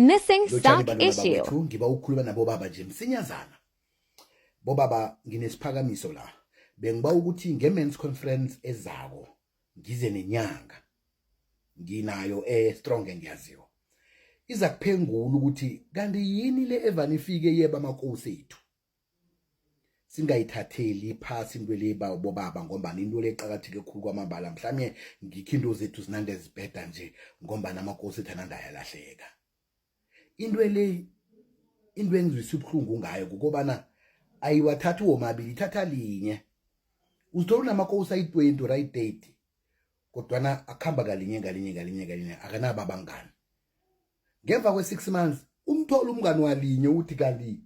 Missing stock issue. Ngiba ukukhuluma nabo baba nje msinyazana. Bobaba nginesiphakamiso la. Bengiba ukuthi ngemen's conference ezako ngize nenyanga. Nginayo strong engiyaziyo. Iza kuphengula ukuthi kanti yini le evani ifike yeba amakosi ethu. Singayithatheli phasi into le bobaba ngoba into le eqhakatheke kakhulu kwamabala mhlawumnye ngikho zethu sinande zibheda nje ngoba namakosi ethu ananda yalahleka. Into engizwisa ubhlungu ngayo ukubana ayiwathatha womabili ithatha linye. Uzithola namakosi ayi20 right 30 kodwa akhamba ngalinye akanaba abangani. Ngemva kwe6 months umthola umngani walinye uthi kali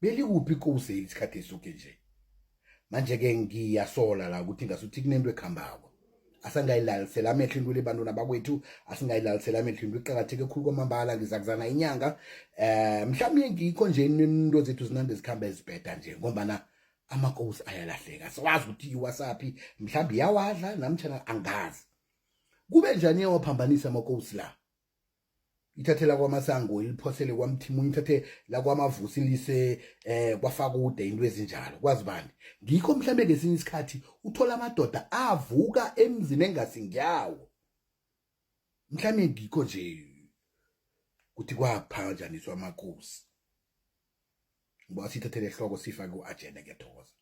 belikuphi inkosi isikhathi esuke nje. Manje ke ngiyasola la ukuthi ngasuthi kunento ekhambako. Asangayilalisela amehlo into lebantwana bakwethu, asingayilalisela amehlo into eqhakatheke kakhulu kwamambala ngizakuzana inyanga. Mhlawumnye ngikho nje into zethu zinande zikhamba ezibheda nje ngoba amakosi ayalahleka. Siwazi ukuthi iwasaphi mhlawumbe yawadla namtjana angazi. Kube njani yawaphambanisa amakosi la? Ithathela kwaMasango iliphosele kwaMthimunye ithathe la kwaMavusi lise kwaFakude into ezinjalo kwazi bani. Ngikho mhlambe ngesinye isikhathi uthola amadoda avuka emzini engasingyawo. Mhlambe ngikho nje kuthi kwaphanjaniswa amakosi. Ngoba sithathele ehloko sifake uAjenda ngiyathokoza.